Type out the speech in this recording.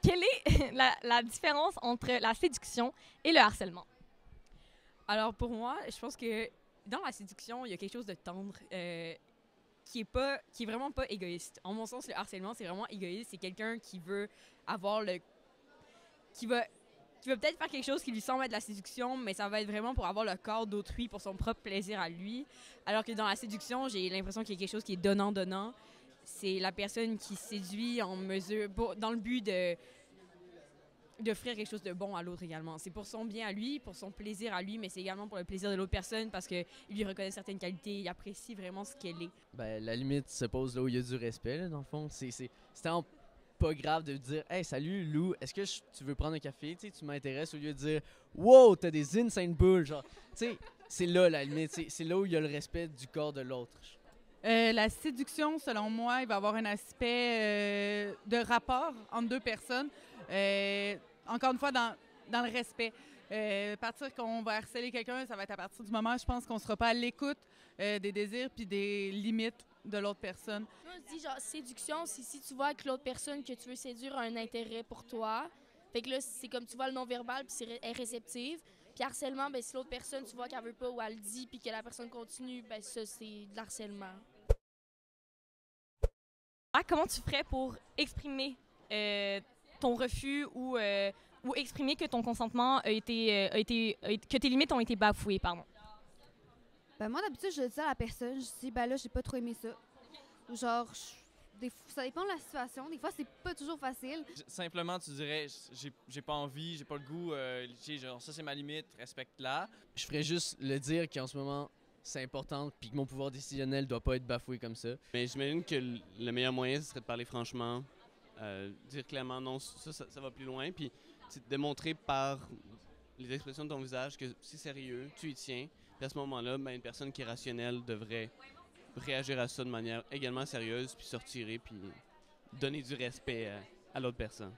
Quelle est la différence entre la séduction et le harcèlement? Alors pour moi, je pense que dans la séduction, il y a quelque chose de tendre qui est vraiment pas égoïste. En mon sens, le harcèlement, c'est vraiment égoïste. C'est quelqu'un qui veut avoir le... qui va peut-être faire quelque chose qui lui semble être de la séduction, mais ça va être vraiment pour avoir le corps d'autrui, pour son propre plaisir à lui. Alors que dans la séduction, j'ai l'impression qu'il y a quelque chose qui est donnant-donnant. C'est la personne qui séduit en mesure, dans le but d'offrir quelque chose de bon à l'autre également. C'est pour son bien à lui, pour son plaisir à lui, mais c'est également pour le plaisir de l'autre personne parce qu'il lui reconnaît certaines qualités, il apprécie vraiment ce qu'elle est. Ben, la limite se pose là où il y a du respect, là, dans le fond. C'est tellement pas grave de dire Hey, salut Lou, est-ce que tu veux prendre un café? Tu sais, tu m'intéresses au lieu de dire Wow, t'as des insane bulles. Genre, tu sais, c'est là la limite. C'est là où il y a le respect du corps de l'autre. La séduction, selon moi, il va avoir un aspect de rapport entre deux personnes. Encore une fois, dans le respect. À partir qu'on va harceler quelqu'un, ça va être à partir du moment, je pense, qu'on ne sera pas à l'écoute des désirs puis des limites de l'autre personne. Moi, je dis, genre, séduction, c'est si tu vois que l'autre personne que tu veux séduire a un intérêt pour toi. Fait que là, c'est comme tu vois le non-verbal puis elle est réceptive. Puis harcèlement, ben, si l'autre personne, tu vois qu'elle veut pas ou elle le dit puis que la personne continue, ben ça, c'est de l'harcèlement. Comment tu ferais pour exprimer ton refus ou exprimer que ton consentement que tes limites ont été bafouées, pardon? Ben moi, d'habitude, je dis à la personne, je dis, ben là, j'ai pas trop aimé ça. Ou genre, ça dépend de la situation. Des fois, c'est pas toujours facile. Simplement, tu dirais, j'ai pas envie, j'ai pas le goût, genre, ça c'est ma limite, respecte-la. Je ferais juste le dire qu'en ce moment, c'est important puis que mon pouvoir décisionnel doit pas être bafoué comme ça. Mais j'imagine que le meilleur moyen, ce serait de parler franchement, dire clairement non, ça va plus loin, puis démontrer par les expressions de ton visage que c'est sérieux, tu y tiens. Puis à ce moment-là, ben, une personne qui est rationnelle devrait réagir à ça de manière également sérieuse, puis se retirer, puis donner du respect à l'autre personne.